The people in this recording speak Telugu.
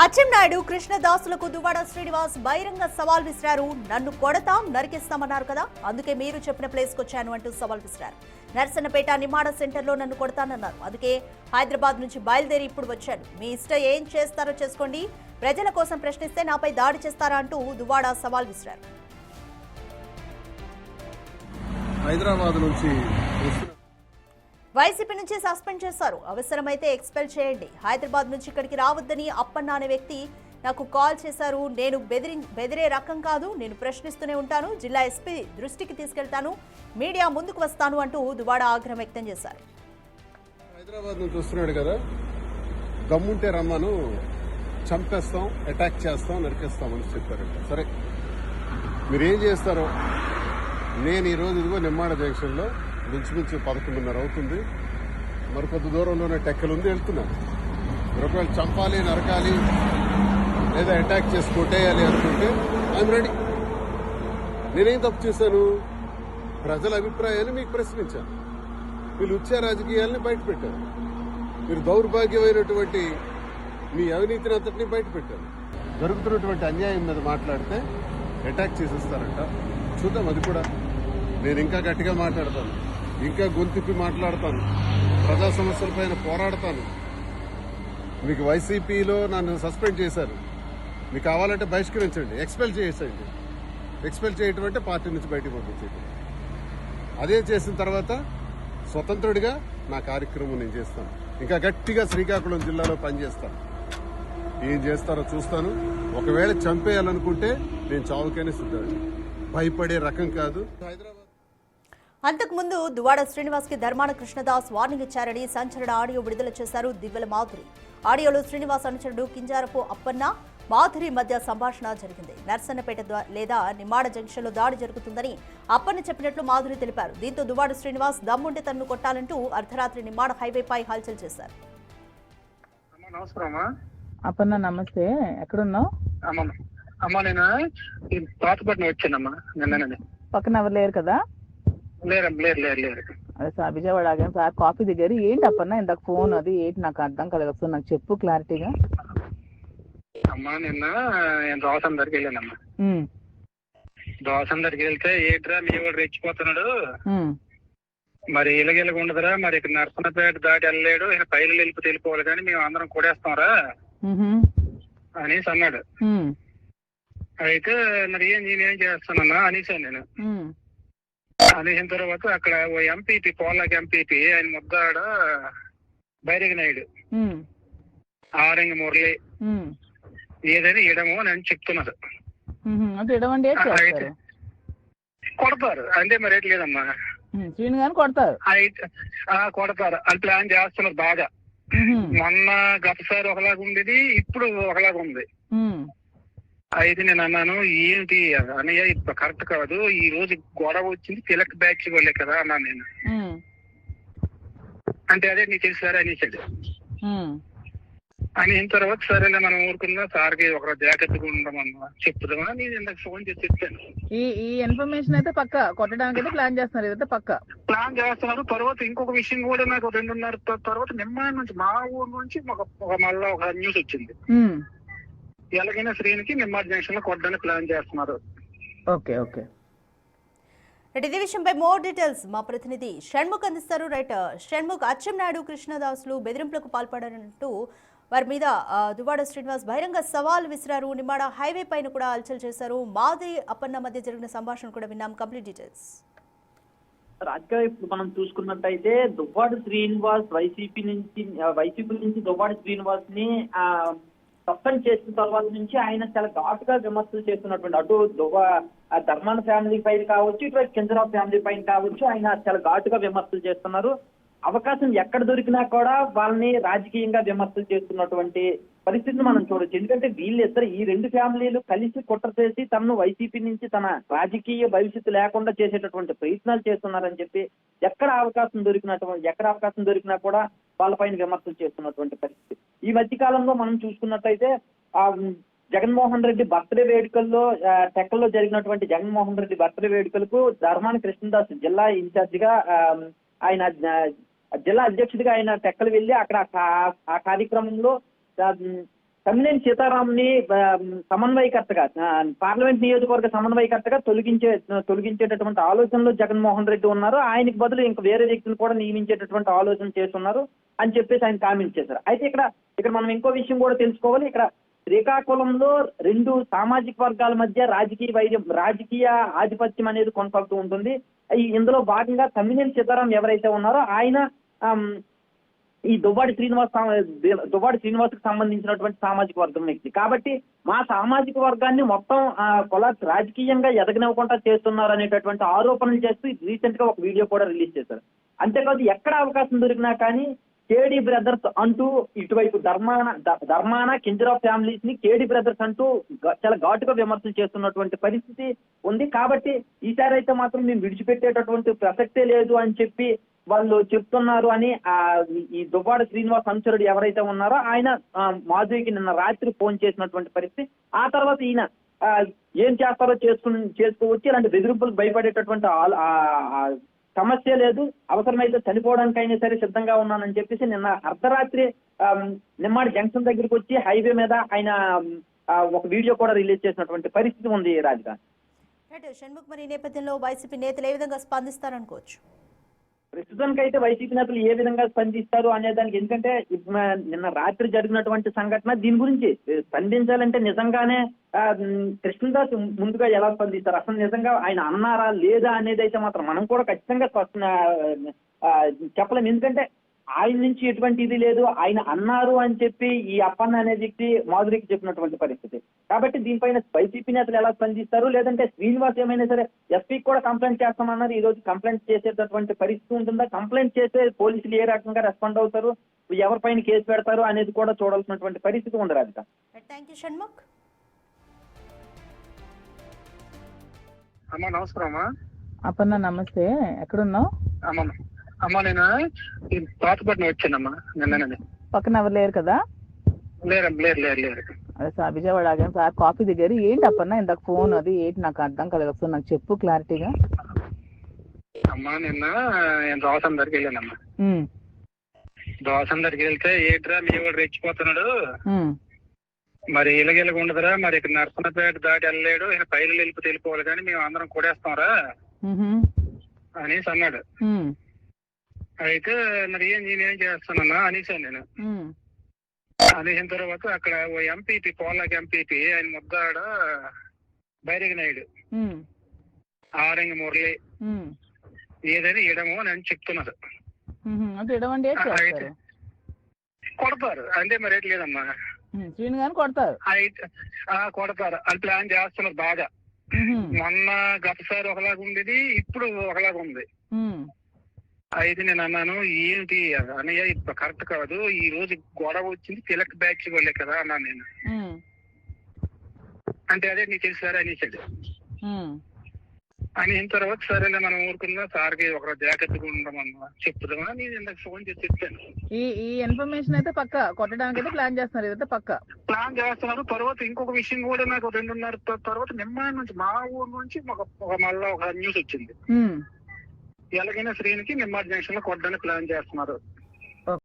అచ్చెన్నాయుడు కృష్ణదాసులకు దువ్వాడ శ్రీనివాస్ బహిరంగ సవాల్ విసిరారు. నన్ను కొడతాం నరికిస్తామన్నారు కదా, అందుకే మీరు చెప్పిన ప్లేస్కి వచ్చాను అంటూ సవాల్ విసిరారు. నర్సన్నపేట నిమాడ సెంటర్లో నన్ను కొడతానన్నారు. అందుకే హైదరాబాద్ నుంచి బయలుదేరి ఇప్పుడు వచ్చాను. మీ ఇష్టం ఏం చేస్తారో చేసుకోండి, ప్రజల కోసం ప్రశ్నిస్తే నాపై దాడి చేస్తారా అంటూ దువ్వాడ సవాల్ విసిరారు. హైదరాబాద్ నుంచి వైసీపీ నుంచి సస్పెండ్ చేశారు. అవసరమైతే ఎక్స్పెల్ చేయండి. హైదరాబాద్ నుంచి ఇక్కడికి రావద్దని అప్పన్న అనే వ్యక్తి నాకు కాల్ చేశారు. నేను బెదిరే రకం కాదు, నేను ప్రశ్నిస్తూనే ఉంటాను. జిల్లా ఎస్పీ దృష్టికి తీసుకెళ్తాను, మీడియా ముందుకు వస్తాను అంటూ దువ్వాడ ఆగ్రహం వ్యక్తం చేశారు. హైదరాబాద్ నుంచి వస్తున్నాడు కదా, దమ్ముంటే రమ్మను, చంపేస్తాం, అటాక్ చేస్తాం, నరికేస్తామని చెప్పారంట. సరే, మీరేం చేస్తారో. నేను ఈరోజు ఇదిగో నిమ్మాడ జంక్షన్లో మించుమించు 11:30 అవుతుంది. మరికొద్ది దూరంలోనే టెక్కలు ఉంది, వెళ్తున్నాను. ఒకవేళ చంపాలి, నరకాలి లేదా అటాక్ చేసి కొట్టేయాలి అనుకుంటే ఐఎమ్ రెడీ. నేనేం తప్పు చేశాను? ప్రజల అభిప్రాయాన్ని మీకు ప్రశ్నించాను. వీళ్ళు ఉచ్చ రాజకీయాలని బయటపెట్టారు. మీరు దౌర్భాగ్యమైనటువంటి మీ అవినీతిని అంతటినీ బయటపెట్టారు. జరుగుతున్నటువంటి అన్యాయం మీద మాట్లాడితే అటాక్ చేసేస్తారంట. చూద్దాం, అది కూడా. నేను ఇంకా గట్టిగా మాట్లాడతాను, ఇంకా గొంతిప్పి మాట్లాడతాను, ప్రజా సమస్యలపైన పోరాడతాను. మీకు వైసీపీలో నన్ను సస్పెండ్ చేశారు, మీకు కావాలంటే బహిష్కరించండి, ఎక్స్పెల్ చేసేయండి. ఎక్స్పెల్ చేయటం అంటే పార్టీ నుంచి బయటకు పంపించేయటం. అదే చేసిన తర్వాత స్వతంత్రుడిగా నా కార్యక్రమం నేను చేస్తాను. ఇంకా గట్టిగా శ్రీకాకుళం జిల్లాలో పనిచేస్తాను. ఏం చేస్తారో చూస్తాను. ఒకవేళ చంపేయాలనుకుంటే నేను చావుకైనా సిద్ధండి, భయపడే రకం కాదు. హైదరాబాద్ అంతకుముందు దువ్వాడ శ్రీనివాస్ కి ధర్మాన కృష్ణదాస్ వార్నింగ్ ఇచ్చారని సంచలన ఆడియో విడుదల చేశారు దివ్వెల మాధురి. ఆడియోలో శ్రీనివాస్ అనుచరుడు కింజారపు అప్పన్న, మాధురి మధ్య సంభాషణ జరిగింది. నర్సన్నపేట లేదా నిమ్మాడ జంక్షన్ లో దాడి జరుగుతుందని అప్పన్న చెప్పినట్లు మాధురి తెలిపారు. దీంతో దువ్వాడ శ్రీనివాస్ దమ్ముంటే తనను కొట్టాలంటూ అర్ధరాత్రి నిమ్మాడ హైవేపై హల్చల్ చేశారు. అప్పన్న నమస్తే, ఎక్కడున్నావు? అమ్మా నేను పాతపట్నం వచ్చానమ్మా. నిన్న పక్కన ఎవరు లేరు కదా? లేరు. అదే సార్, విజయవాడ ఆగాను సార్, కాఫీ దిగారు. ఏంటి అప్పన్న ఇందాక ఫోన్ అది ఏంటి నాకు అర్థం కాలేదు, ఒకసారి నాకు చెప్పు క్లారిటీగా. అమ్మా నిన్న నేను దోసం దగ్గరికి వెళ్ళానమ్మా. దోసం దగ్గరికి వెళ్తే ఏంట్రా మీ వాడు రెచ్చిపోతున్నాడు, మరి ఇలాగ ఉండదురా, మరి ఇక్కడ నర్సన్నపేట దాటి వెళ్ళలేడు, ఈయన పైలు వెళ్ళిపోతే వెళ్ళిపోవాలి కానీ మేము అందరం కొడేస్తాంరా అనేసి అన్నాడు. అయితే మరి నేనేం చేస్తానన్నా అనేసాను నేను. అనేసిన తర్వాత అక్కడ ఓ ఎంపీపీ, పోలాకి ఎంపీపీ, ఆయన ముద్దాడ బైరగి నాయుడు, ఆరంగి మురళి ఏదైనా ఇడము అని చెప్తున్నారు. కొడతారు అంటే మరి రేట్ లేదమ్మా, కొడతారు. కొడతారు అని ప్లాన్ చేస్తున్నారు బాగా. మొన్న గతసారి ఒకలాగా ఉండేది, ఇప్పుడు ఒకలాగా ఉంది. అయితే నేను అన్నాను, ఏంటి అన్నయ్య ఇప్పుడు కరెక్ట్ కాదు, ఈ రోజు గొడవ వచ్చింది తిలక్ బ్యాచ్ వాళ్ళే కదా అన్నాను నేను. అంటే అదే నీకు తెలుసారా అనేసాడు. అని తర్వాత సరేలే మనం ఊరుకుందా, సార్కి ఒక జాగ్రత్తగా ఉండమన్నా చెప్తామా, నేను ఇందాక ఫోన్ చేసి చెప్పాను. ఈ ఇన్ఫర్మేషన్ అయితే పక్క కొట్టడానికి అయితే ప్లాన్ చేస్తున్నారు, ఇదైతే పక్క ప్లాన్ చేస్తున్నారు. తర్వాత ఇంకొక విషయం కూడా నాకు 2:30 తర్వాత నిమ్మాడ నుంచి మా ఊరు నుంచి మళ్ళా ఒక న్యూస్ వచ్చింది. ఎలాగైనా శ్రీనికి నిమ్మాడ జంక్షన్ లో కొట్టడానికి ప్లాన్ చేస్తున్నారు. Okay okay. ఇదే విషయంపై మోర్ డీటెయిల్స్ మా ప్రతినిధి షణ్ముఖ్ అందిస్తారు. రైట్ షణ్ముఖ్, అచ్చెన్నాయుడు కృష్ణదాసులు బెదిరింపులకు పాల్పడారంటూ వారి మీద దువ్వాడ శ్రీనివాస్ బహిరంగ సవాల్ విసిరారు. నిమ్మాడ హైవే పైన కూడా అల్చల్ చేశారు. మాధురి అప్పన్న మధ్య జరిగిన సంభాషణ కూడా విన్నాం. Complete details. రాజకీయ ఇప్పుడు మనం చూసుకున్నట్టయితే దువ్వాడ శ్రీనివాస్ వైసీపీ నుంచి దువ్వాడ శ్రీనివాస్ ని సస్పెండ్ చేసిన తర్వాత నుంచి ఆయన చాలా ఘాటుగా విమర్శలు చేస్తున్నటువంటి, అటు ధర్మాన ఫ్యామిలీ పైన కావచ్చు, ఇటు కింజరావు ఫ్యామిలీ పైన కావచ్చు, ఆయన చాలా ఘాటుగా విమర్శలు చేస్తున్నారు. అవకాశం ఎక్కడ దొరికినా కూడా వాళ్ళని రాజకీయంగా విమర్శలు చేస్తున్నటువంటి పరిస్థితిని మనం చూడొచ్చు. ఎందుకంటే వీళ్ళిద్దరు, ఈ రెండు ఫ్యామిలీలు కలిసి కుట్ర చేసి తనను వైసీపీ నుంచి తన రాజకీయ భవిష్యత్తు లేకుండా చేసేటటువంటి ప్రయత్నాలు చేస్తున్నారని చెప్పి ఎక్కడ అవకాశం దొరికినా కూడా వాళ్ళపైన విమర్శలు చేస్తున్నటువంటి పరిస్థితి. ఈ మధ్య కాలంలో మనం చూసుకున్నట్టయితే జగన్మోహన్ రెడ్డి బర్త్డే వేడుకల్లో, టెక్కల్లో జరిగినటువంటి జగన్మోహన్ రెడ్డి బర్త్డే వేడుకలకు ధర్మాన కృష్ణదాస్ జిల్లా ఇన్ఛార్జ్ గా, ఆయన జిల్లా అధ్యక్షుడిగా ఆయన టెక్కలు వెళ్లి అక్కడ ఆ కార్యక్రమంలో తమ్మినేని సీతారాంని సమన్వయకర్తగా పార్లమెంట్ నియోజకవర్గ సమన్వయకర్తగా తొలగించేటటువంటి ఆలోచనలో జగన్మోహన్ రెడ్డి ఉన్నారు. ఆయనకి బదులు ఇంకా వేరే వ్యక్తిని కూడా నియమించేటటువంటి ఆలోచన చేస్తున్నారు అని చెప్పేసి ఆయన కామెంట్ చేశారు. అయితే ఇక్కడ మనం ఇంకో విషయం కూడా తెలుసుకోవాలి. ఇక్కడ శ్రీకాకుళంలో రెండు సామాజిక వర్గాల మధ్య రాజకీయ ఆధిపత్యం అనేది కొనసాగుతూ ఉంటుంది. ఇందులో భాగంగా తమ్మినేని సీతారాం ఎవరైతే ఉన్నారో ఆయన ఈ దువ్వాడి శ్రీనివాస్కి సంబంధించినటువంటి సామాజిక వర్గం వ్యక్తి. కాబట్టి మా సామాజిక వర్గాన్ని మొత్తం రాజకీయంగా ఎదగనివ్వకుండా చేస్తున్నారు అనేటటువంటి ఆరోపణలు చేస్తూ రీసెంట్ గా ఒక వీడియో కూడా రిలీజ్ చేశారు. అంతేకాదు ఎక్కడ అవకాశం దొరికినా కానీ కేడీ బ్రదర్స్ అంటూ ఇటువైపు ధర్మాన కింజరాఫ్ ఫ్యామిలీస్ ని కేడీ బ్రదర్స్ అంటూ చాలా ఘాటుగా విమర్శలు చేస్తున్నటువంటి పరిస్థితి ఉంది. కాబట్టి ఈసారి అయితే మాత్రం మేము విడిచిపెట్టేటటువంటి ప్రసక్తే లేదు అని చెప్పి వాళ్ళు చెప్తున్నారు అని ఈ దువ్వాడ శ్రీనివాస్ అనుచరుడు ఎవరైతే ఉన్నారో ఆయన మాధురికి నిన్న రాత్రి ఫోన్ చేసినటువంటి పరిస్థితి. ఆ తర్వాత ఈయన ఏం చేస్తారో చేసుకోవచ్చు, ఇలాంటి బెదిరింపులకు భయపడేటటువంటి సమస్య లేదు, అవసరమైతే చనిపోవడానికైనా సరే సిద్ధంగా ఉన్నానని చెప్పేసి నిన్న అర్ధరాత్రి నిమ్మాడి జంక్షన్ దగ్గరికి వచ్చి హైవే మీద ఆయన ఒక వీడియో కూడా రిలీజ్ చేసినటువంటి పరిస్థితి ఉంది. రాజధాని షణ్ముఖ్, మరి ఈ నేపథ్యంలో వైసీపీ నేతలు ఏ విధంగా స్పందిస్తారనుకోవచ్చు? ప్రస్తుతానికి అయితే వైసీపీ నేతలు ఏ విధంగా స్పందిస్తారు అనే దానికి, ఎందుకంటే నిన్న రాత్రి జరిగినటువంటి సంఘటన దీని గురించి స్పందించాలంటే నిజంగానే కృష్ణదాస్ ముందుగా ఎలా స్పందిస్తారు, అసలు నిజంగా ఆయన అన్నారా లేదా అనేది అయితే మాత్రం మనం కూడా ఖచ్చితంగా చెప్పలేము. ఎందుకంటే ఆయన నుంచి ఎటువంటి ఇది లేదు, ఆయన అన్నారు అని చెప్పి ఈ అప్పన్న అనే వ్యక్తి మాధురికి చెప్పినటువంటి పరిస్థితి. కాబట్టి దీనిపైన వైసీపీ నేతలు ఎలా స్పందిస్తారు, లేదంటే శ్రీనివాస్ ఏమైనా సరే ఎస్పీకి కూడా కంప్లైంట్ చేస్తామన్నారు, ఈ రోజు కంప్లైంట్ చేసేటటువంటి పరిస్థితి ఉంటుందా, కంప్లైంట్ చేసే పోలీసులు ఏ రకంగా రెస్పాండ్ అవుతారు, ఎవరిపైన కేసు పెడతారు అనేది కూడా చూడాల్సినటువంటి పరిస్థితి ఉంది. Radhika, thank you Shanmukh. అమ్మా నమస్కారం. అప్పన్న నమస్తే, ఎక్కడున్నావు? అమ్మా నేను పాతపట్నం వచ్చానమ్మా నిన్ననే. పక్కన ఎవరు లేరు కదా? లేరు. అదే సార్ విజయవాడ ఆగాను సార్, కాఫీ దగ్గర. ఏంటి అప్పన్న ఇందాక ఫోన్ అది ఏంటి నాకు అర్థం కాలేదు, ఒకసారి నాకు చెప్పు క్లారిటీగా. అమ్మా నిన్న నేను దోసం దగ్గరికి వెళ్ళానమ్మా. దోసం దగ్గరికి వెళ్తే ఏంట్రా మీ వాడు రెచ్చిపోతున్నాడు, మరి ఇలాగ ఉండదురా, మరి ఇక్కడ నర్సనపేట దాటి వెళ్ళలేడు, ఈయన పైలు వెళ్ళిపోతే వెళ్ళిపోవాలి కానీ మేము అందరం కొడేస్తాంరా అనేసి అన్నాడు. అయితే మరి నేనేం చేస్తానన్నా అనేసాను నేను. అనేసిన తర్వాత అక్కడ ఓ ఎంపీపీ పోలాకి ఎంపీపీ ఆయన ముద్దాడ బైరగి నాయుడు, ఆరంగి మురళి ఏదైనా ఇడము అని చెప్తున్నారు. కొడతారు అంటే మరి రేట్ లేదమ్మా, కొడతారు అది ప్లాన్ చేస్తున్నారు బాగా. మొన్న గతసారి ఒకలాగా ఉండేది, ఇప్పుడు ఒకలాగా ఉంది. అయితే నేను అన్నాను ఏంటి అన్నయ్య ఇప్పుడు కరెక్ట్ కాదు, ఈ రోజు గొడవ వచ్చింది తిలక్ బ్యాచ్ వాళ్ళే కదా అన్నాను నేను. అంటే అదే నీకు తెలుసారా అనేసాడు. అని తర్వాత సరేలే మనం ఊరుకుందా, సార్కి ఒక జాగ్రత్తగా ఉండమన్నా చెప్తామా, నేను ఇందాక ఫోన్ చేసి చెప్పాను. ఈ ఇన్ఫర్మేషన్ అయితే పక్క కొట్టడానికి అయితే ప్లాన్ చేస్తున్నారు, ఇదైతే పక్క ప్లాన్ చేస్తున్నారు. తర్వాత ఇంకొక విషయం కూడా నాకు 2:30 తర్వాత నిమ్మాడి నుంచి మా ఊరు నుంచి మళ్ళా ఒక న్యూస్ వచ్చింది, ఎలాగైనా శ్రీనికి నిమ్మాడి జంక్షన్ లో కొట్టడానికి ప్లాన్ చేస్తున్నారు.